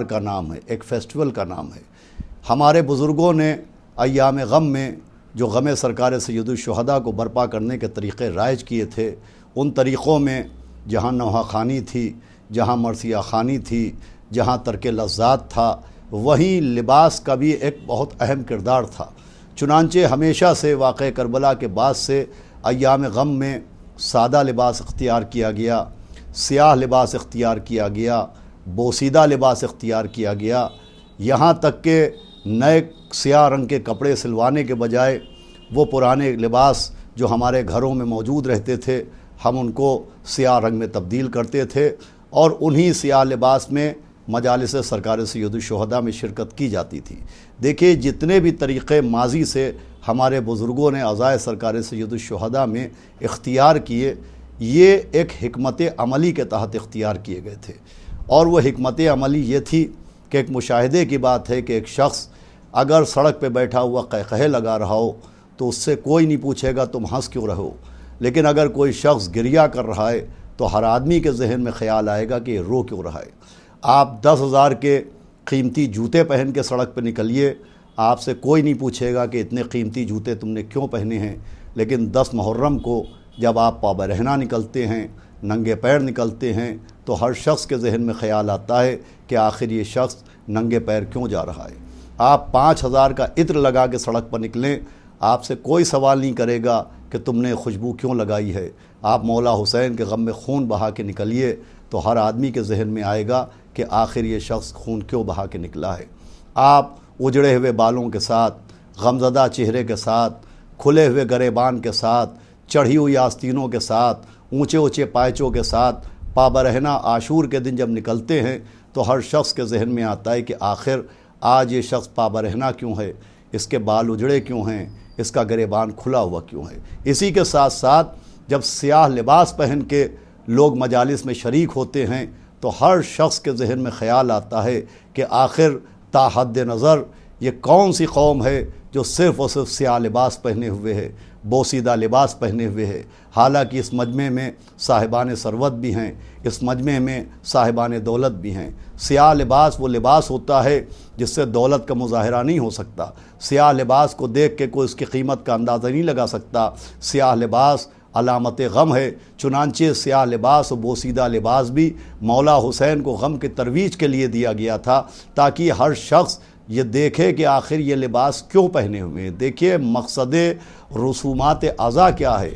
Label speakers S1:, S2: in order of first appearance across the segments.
S1: کا نام ہے، ایک فیسٹیول کا نام ہے۔ ہمارے بزرگوں نے ایام غم میں جو غم سرکار سید الشہداء کو برپا کرنے کے طریقے رائج کیے تھے، ان طریقوں میں جہاں نوحہ خوانی تھی، جہاں مرثیہ خوانی تھی، جہاں ترک لذات تھا، وہیں لباس کا بھی ایک بہت اہم کردار تھا۔ چنانچہ ہمیشہ سے واقع کربلا کے بعد سے ایام غم میں سادہ لباس اختیار کیا گیا، سیاہ لباس اختیار کیا گیا، بوسیدہ لباس اختیار کیا گیا، یہاں تک کہ نئے سیاہ رنگ کے کپڑے سلوانے کے بجائے وہ پرانے لباس جو ہمارے گھروں میں موجود رہتے تھے ہم ان کو سیاہ رنگ میں تبدیل کرتے تھے، اور انہی سیاہ لباس میں مجالس سرکار سید الشہداء میں شرکت کی جاتی تھی۔ دیکھیے جتنے بھی طریقے ماضی سے ہمارے بزرگوں نے عزائے سرکار سید الشہداء میں اختیار کیے، یہ ایک حکمت عملی کے تحت اختیار کیے گئے تھے، اور وہ حکمت عملی یہ تھی کہ ایک مشاہدے کی بات ہے کہ ایک شخص اگر سڑک پہ بیٹھا ہوا قہقہے لگا رہا ہو تو اس سے کوئی نہیں پوچھے گا تم ہنس کیوں رہو، لیکن اگر کوئی شخص گریہ کر رہا ہے تو ہر آدمی کے ذہن میں خیال آئے گا کہ یہ رو کیوں رہا ہے۔ آپ 10,000 کے قیمتی جوتے پہن کے سڑک پہ نکلیے، آپ سے کوئی نہیں پوچھے گا کہ اتنے قیمتی جوتے تم نے کیوں پہنے ہیں، لیکن 10 محرم کو جب آپ پا برہنہ نکلتے ہیں، ننگے پیر نکلتے ہیں، تو ہر شخص کے ذہن میں خیال آتا ہے کہ آخر یہ شخص ننگے پیر کیوں جا رہا ہے۔ آپ 5,000 کا عطر لگا کے سڑک پر نکلیں، آپ سے کوئی سوال نہیں کرے گا کہ تم نے خوشبو کیوں لگائی ہے۔ آپ مولا حسین کے غم میں خون بہا کے نکلیے تو ہر آدمی کے ذہن میں آئے گا کہ آخر یہ شخص خون کیوں بہا کے نکلا ہے۔ آپ اجڑے ہوئے بالوں کے ساتھ، غمزدہ چہرے کے ساتھ، کھلے ہوئے گریبان کے ساتھ، چڑھی ہوئی آستینوں کے ساتھ، اونچے اونچے پائچوں کے ساتھ پابرہنہ عاشور کے دن جب نکلتے ہیں تو ہر شخص کے ذہن میں آتا ہے کہ آخر آج یہ شخص پابرہنہ کیوں ہے، اس کے بال اجڑے کیوں ہیں، اس کا گریبان کھلا ہوا کیوں ہے۔ اسی کے ساتھ ساتھ جب سیاہ لباس پہن کے لوگ مجالس میں شریک ہوتے ہیں تو ہر شخص کے ذہن میں خیال آتا ہے کہ آخر تا حد نظر یہ کون سی قوم ہے جو صرف اور صرف سیاہ لباس پہنے ہوئے ہے، بوسیدہ لباس پہنے ہوئے ہے۔ حالانکہ اس مجمع میں صاحبان ثروت بھی ہیں، اس مجمع میں صاحبان دولت بھی ہیں۔ سیاہ لباس وہ لباس ہوتا ہے جس سے دولت کا مظاہرہ نہیں ہو سکتا، سیاہ لباس کو دیکھ کے کوئی اس کی قیمت کا اندازہ نہیں لگا سکتا۔ سیاہ لباس علامت غم ہے، چنانچہ سیاہ لباس و بوسیدہ لباس بھی مولا حسین کو غم کی ترویج کے لیے دیا گیا تھا تاکہ ہر شخص یہ دیکھے کہ آخر یہ لباس کیوں پہنے ہوئے ہیں۔ دیکھیے مقصد رسومات عزا کیا ہے،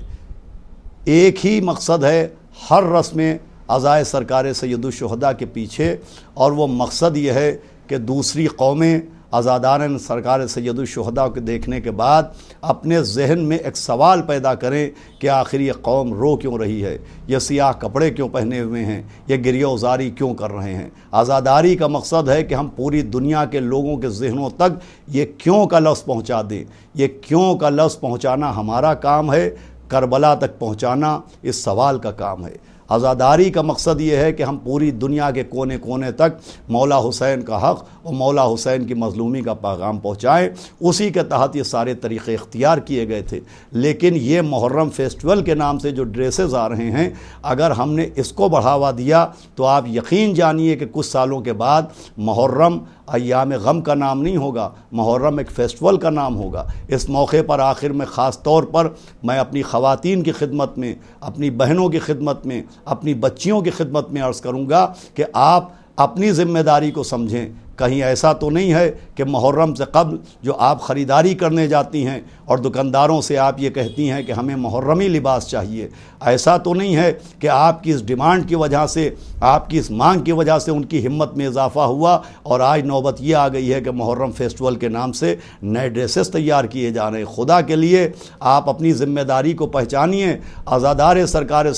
S1: ایک ہی مقصد ہے ہر رسم عزائے سرکار سید الشہداء کے پیچھے، اور وہ مقصد یہ ہے کہ دوسری قومیں عزاداران سرکار سید الشہداء کو دیکھنے کے بعد اپنے ذہن میں ایک سوال پیدا کریں کہ آخر یہ قوم رو کیوں رہی ہے، یہ سیاہ کپڑے کیوں پہنے ہوئے ہیں، یہ گریہ وزاری کیوں کر رہے ہیں۔ عزاداری کا مقصد ہے کہ ہم پوری دنیا کے لوگوں کے ذہنوں تک یہ کیوں کا لفظ پہنچا دیں۔ یہ کیوں کا لفظ پہنچانا ہمارا کام ہے، کربلا تک پہنچانا اس سوال کا کام ہے۔ عزاداری کا مقصد یہ ہے کہ ہم پوری دنیا کے کونے کونے تک مولا حسین کا حق اور مولا حسین کی مظلومی کا پیغام پہنچائیں۔ اسی کے تحت یہ سارے طریقے اختیار کیے گئے تھے۔ لیکن یہ محرم فیسٹیول کے نام سے جو ڈریسز آ رہے ہیں، اگر ہم نے اس کو بڑھاوا دیا تو آپ یقین جانیے کہ کچھ سالوں کے بعد محرم ایام غم کا نام نہیں ہوگا، محرم ایک فیسٹیول کا نام ہوگا۔ اس موقع پر آخر میں خاص طور پر میں اپنی خواتین کی خدمت میں، اپنی بہنوں کی خدمت میں، اپنی بچیوں کی خدمت میں عرض کروں گا کہ آپ اپنی ذمہ داری کو سمجھیں۔ کہیں ایسا تو نہیں ہے کہ محرم سے قبل جو آپ خریداری کرنے جاتی ہیں اور دکانداروں سے آپ یہ کہتی ہیں کہ ہمیں محرمی لباس چاہیے، ایسا تو نہیں ہے کہ آپ کی اس ڈیمانڈ کی وجہ سے، آپ کی اس مانگ کی وجہ سے ان کی ہمت میں اضافہ ہوا اور آج نوبت یہ آ گئی ہے کہ محرم فیسٹیول کے نام سے نئے ڈریسز تیار کیے جا رہے ہیں۔ خدا کے لیے آپ اپنی ذمہ داری کو پہچانیے۔ عزاداری سرکار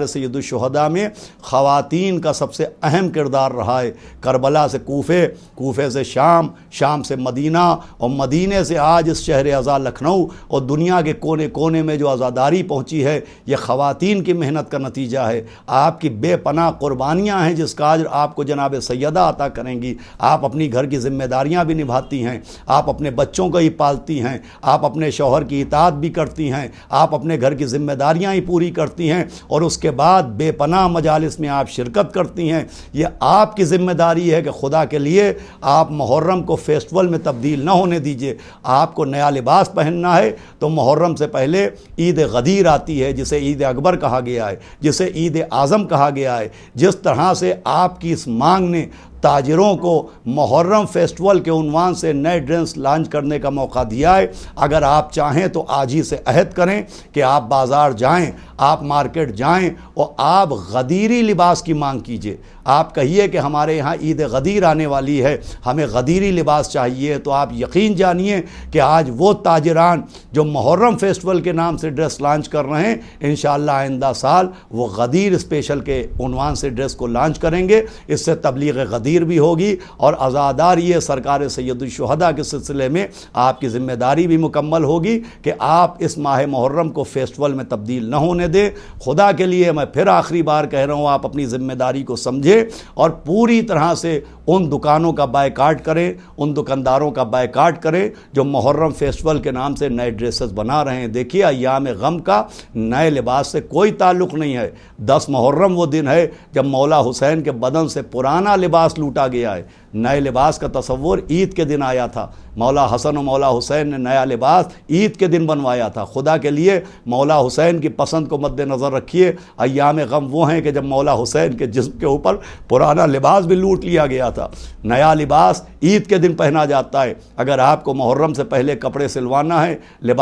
S1: سید الشہداء میں خواتین کا سب سے اہم کردار رہا ہے۔ کربلا کربلا سے کوفے، کوفے سے شام، شام سے مدینہ، اور مدینے سے آج اس شہر عزا لکھنؤ، اور دنیا کے کونے کونے میں جو عزاداری پہنچی ہے یہ خواتین کی محنت کا نتیجہ ہے۔ آپ کی بے پناہ قربانیاں ہیں جس کا اجر آپ کو جناب سیدہ عطا کریں گی۔ آپ اپنی گھر کی ذمہ داریاں بھی نبھاتی ہیں، آپ اپنے بچوں کو ہی پالتی ہیں، آپ اپنے شوہر کی اطاعت بھی کرتی ہیں، آپ اپنے گھر کی ذمہ داریاں ہی پوری کرتی ہیں، اور اس کے بعد بے پناہ مجالس میں آپ شرکت کرتی ہیں۔ یہ آپ کی ذمہ داری ہے کہ خدا کے لیے آپ محرم کو فیسٹول میں تبدیل نہ ہونے دیجئے۔ آپ کو نیا لباس پہننا ہے تو محرم سے پہلے عید غدیر آتی ہے، جسے عید اکبر کہا گیا ہے، جسے عید اعظم کہا گیا ہے۔ جس طرح سے آپ کی اس مانگ نے تاجروں کو محرم فیسٹول کے عنوان سے نئے ڈرینس لانچ کرنے کا موقع دیا ہے، اگر آپ چاہیں تو آج ہی سے عہد کریں کہ آپ بازار جائیں، آپ مارکیٹ جائیں اور آپ غدیری لباس کی مانگ کیجئے۔ آپ کہیے کہ ہمارے یہاں عید غدیر آنے والی ہے، ہمیں غدیری لباس چاہیے، تو آپ یقین جانیے کہ آج وہ تاجران جو محرم فیسٹول کے نام سے ڈریس لانچ کر رہے ہیں، انشاءاللہ آئندہ سال وہ غدیر اسپیشل کے عنوان سے ڈریس کو لانچ کریں گے۔ اس سے تبلیغ غدیر بھی ہوگی، اور عزاداری سرکار سید الشہداء کے سلسلے میں آپ کی ذمہ داری بھی مکمل ہوگی کہ آپ اس ماہ محرم کو فیسٹول میں تبدیل نہ ہونے دیں۔ خدا کے لیے میں پھر آخری بار کہہ رہا ہوں، آپ اپنی ذمہ داری کو سمجھیں اور پوری طرح سے ان دکانوں کا بائیکاٹ کریں، ان دکانداروں کا بائیکاٹ کریں جو محرم فیسٹول کے نام سے نئے ڈریسز بنا رہے ہیں۔ دیکھیے ایام غم کا نئے لباس سے کوئی تعلق نہیں ہے۔ 10 محرم وہ دن ہے جب مولا حسین کے بدن سے پرانا لباس لوٹا گیا ہے۔ نئے لباس کا تصور عید کے دن آیا تھا، مولا حسن و مولا حسین نے نیا لباس عید کے دن بنوایا تھا۔ خدا کے لیے مولا حسین کی پسند کو مد نظر رکھیے۔ ایام غم وہ ہیں کہ جب مولا حسین کے جسم کے اوپر پرانا لباس بھی لوٹ لیا گیا تھا۔ نیا لباس عید کے دن پہنا جاتا ہے۔ اگر آپ کو محرم سے پہلے کپڑے سلوانا ہے، لباس